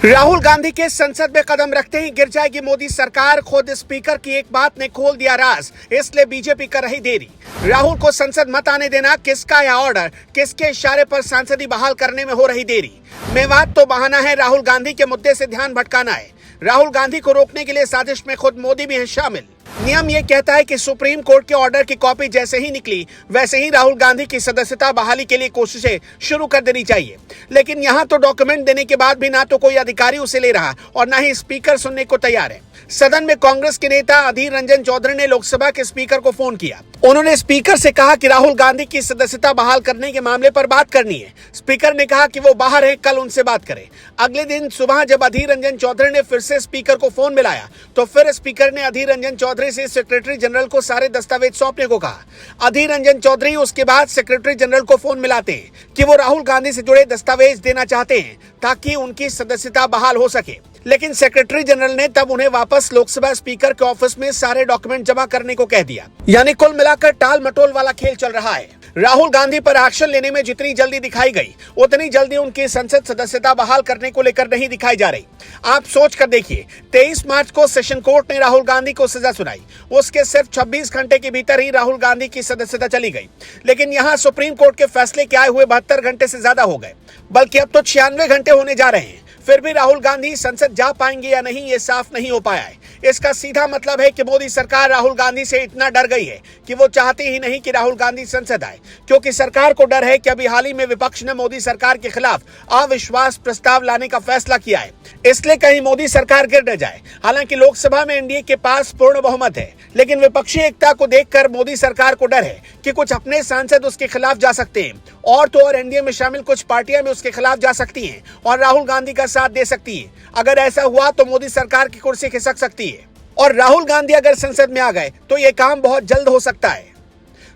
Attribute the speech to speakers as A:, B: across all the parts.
A: राहुल गांधी के संसद में कदम रखते ही गिर जाएगी मोदी सरकार। खुद स्पीकर की एक बात ने खोल दिया राज, इसलिए बीजेपी कर रही देरी। राहुल को संसद मत आने देना किसका या ऑर्डर, किसके इशारे पर सांसदी बहाल करने में हो रही देरी। मेवात तो बहाना है, राहुल गांधी के मुद्दे से ध्यान भटकाना है। राहुल गांधी को रोकने के लिए साजिश में खुद मोदी भी है शामिल। नियम ये कहता है कि सुप्रीम कोर्ट के ऑर्डर की कॉपी जैसे ही निकली वैसे ही राहुल गांधी की सदस्यता बहाली के लिए कोशिशें शुरू कर देनी चाहिए। लेकिन यहाँ तो डॉक्यूमेंट देने के बाद भी ना तो कोई अधिकारी उसे ले रहा और ना ही स्पीकर सुनने को तैयार है। सदन में कांग्रेस के नेता अधीर रंजन चौधरी ने लोकसभा के स्पीकर को फोन किया। उन्होंने स्पीकर से कहा कि राहुल गांधी की सदस्यता बहाल करने के मामले पर बात करनी है। स्पीकर ने कहा कि वो बाहर है, कल उनसे बात करें। अगले दिन सुबह जब अधीर रंजन चौधरी ने फिर से स्पीकर को फोन मिलाया तो फिर स्पीकर ने अधीर रंजन चौधरी से सेक्रेटरी जनरल को सारे दस्तावेज सौंपने को कहा। अधीर रंजन चौधरी उसके बाद सेक्रेटरी जनरल को फोन मिलाते हैं कि वो राहुल गांधी से जुड़े दस्तावेज देना चाहते हैं ताकि उनकी सदस्यता बहाल हो सके। लेकिन सेक्रेटरी जनरल ने तब उन्हें वापस लोकसभा स्पीकर के ऑफिस में सारे डॉक्यूमेंट जमा करने को कह दिया। यानी कुल मिलाकर टाल मटोल वाला खेल चल रहा है। राहुल गांधी पर एक्शन लेने में जितनी जल्दी दिखाई गई उतनी जल्दी उनकी संसद सदस्यता बहाल करने को लेकर नहीं दिखाई जा रही। आप सोच कर देखिए, 23 मार्च को सेशन कोर्ट ने राहुल गांधी को सजा सुनाई। उसके सिर्फ 26 घंटे के भीतर ही राहुल गांधी की सदस्यता चली गई। लेकिन यहाँ सुप्रीम कोर्ट के फैसले के आए हुए 72 घंटे से ज्यादा हो गए, बल्कि अब तो 96 घंटे होने जा रहे हैं। फिर भी राहुल गांधी संसद जा पाएंगे या नहीं ये साफ नहीं हो पाया है। इसका सीधा मतलब है कि मोदी सरकार राहुल गांधी से इतना डर गई है कि वो चाहती ही नहीं कि राहुल गांधी संसद आए, क्योंकि सरकार को डर है कि अभी हाल ही में विपक्ष ने मोदी सरकार के खिलाफ अविश्वास प्रस्ताव लाने का फैसला किया है। इसलिए कहीं मोदी सरकार गिर न जाए। हालांकि लोकसभा में एनडीए के पास पूर्ण बहुमत है, लेकिन विपक्षी एकता को देखकर मोदी सरकार को डर है कि कुछ अपने सांसद उसके खिलाफ जा सकते हैं और तो और एनडीए में शामिल कुछ पार्टियां भी उसके खिलाफ जा सकती हैं और राहुल गांधी का साथ दे सकती है। अगर ऐसा हुआ तो मोदी सरकार की कुर्सी खिसक सकती है और राहुल गांधी अगर संसद में आ गए तो ये काम बहुत जल्द हो सकता है।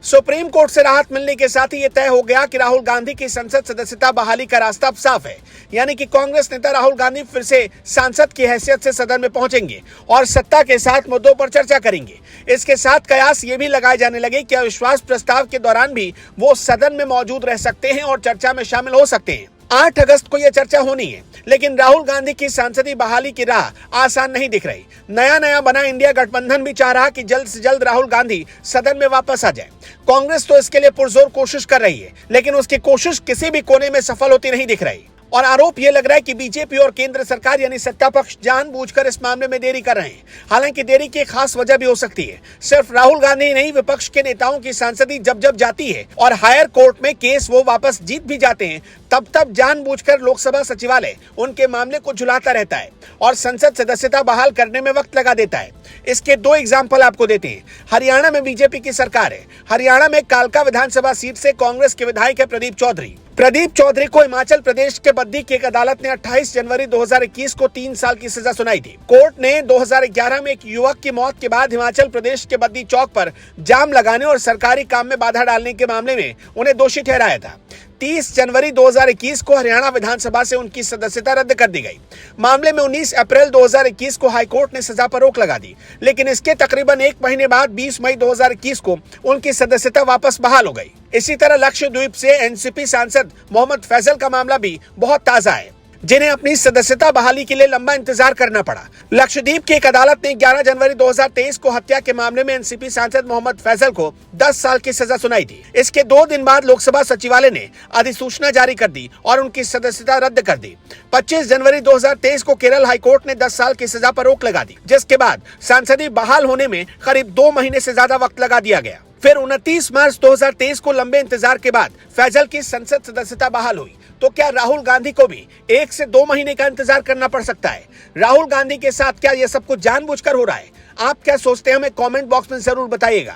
A: सुप्रीम कोर्ट से राहत मिलने के साथ ही ये तय हो गया कि राहुल गांधी की संसद सदस्यता बहाली का रास्ता अब साफ है। यानी कि कांग्रेस नेता राहुल गांधी फिर से सांसद की हैसियत से सदन में पहुंचेंगे और सत्ता के साथ मुद्दों पर चर्चा करेंगे। इसके साथ कयास ये भी लगाए जाने लगे कि अविश्वास प्रस्ताव के दौरान भी वो सदन में मौजूद रह सकते हैं और चर्चा में शामिल हो सकते हैं। 8 अगस्त को यह चर्चा होनी है, लेकिन राहुल गांधी की सांसदी बहाली की राह आसान नहीं दिख रही। नया बना इंडिया गठबंधन भी चाह रहा कि जल्द से जल्द राहुल गांधी सदन में वापस आ जाए। कांग्रेस तो इसके लिए पुरजोर कोशिश कर रही है, लेकिन उसकी कोशिश किसी भी कोने में सफल होती नहीं दिख रही। और आरोप यह लग रहा है कि बीजेपी और केंद्र सरकार यानी सत्ता पक्ष जानबूझकर इस मामले में देरी कर रहे हैं। हालांकि देरी की खास वजह भी हो सकती है। सिर्फ राहुल गांधी नहीं, विपक्ष के नेताओं की सांसदी जब जाती है और हायर कोर्ट में केस वो वापस जीत भी जाते हैं, तब जानबूझकर लोकसभा सचिवालय उनके मामले को झुलाता रहता है और संसद सदस्यता बहाल करने में वक्त लगा देता है। इसके 2 एग्जाम्पल आपको देते हैं। हरियाणा में बीजेपी की सरकार है। हरियाणा में कालका विधानसभा सीट से कांग्रेस के विधायक है प्रदीप चौधरी को हिमाचल प्रदेश के बद्दी की एक अदालत ने 28 जनवरी 2021 को 3 साल की सजा सुनाई थी। कोर्ट ने 2011 में एक युवक की मौत के बाद हिमाचल प्रदेश के बद्दी चौक पर जाम लगाने और सरकारी काम में बाधा डालने के मामले में उन्हें दोषी ठहराया था। 30 जनवरी 2021 को हरियाणा विधानसभा से उनकी सदस्यता रद्द कर दी गई। मामले में 19 अप्रैल 2021 को हाईकोर्ट ने सजा पर रोक लगा दी, लेकिन इसके तकरीबन 1 महीने बाद 20 मई 2021 को उनकी सदस्यता वापस बहाल हो गई। इसी तरह लक्षद्वीप से एनसीपी सांसद मोहम्मद फैसल का मामला भी बहुत ताजा है, जिन्हें अपनी सदस्यता बहाली के लिए लंबा इंतजार करना पड़ा। लक्षद्वीप की एक अदालत ने 11 जनवरी 2023 को हत्या के मामले में एनसीपी सांसद मोहम्मद फैसल को 10 साल की सजा सुनाई थी। इसके 2 दिन बाद लोकसभा सचिवालय ने अधिसूचना जारी कर दी और उनकी सदस्यता रद्द कर दी। 25 जनवरी 2023 को केरल हाईकोर्ट ने 10 साल की सजा पर रोक लगा दी, जिसके बाद सांसदी बहाल होने में करीब 2 महीने से ज्यादा वक्त लगा दिया गया। फिर 29 मार्च 2023 को लंबे इंतजार के बाद फैसल की संसद सदस्यता बहाल हुई। तो क्या राहुल गांधी को भी 1 से 2 महीने का इंतजार करना पड़ सकता है? राहुल गांधी के साथ क्या यह सब कुछ जानबूझकर हो रहा है? आप क्या सोचते हैं, हमें कमेंट बॉक्स में जरूर बताइएगा।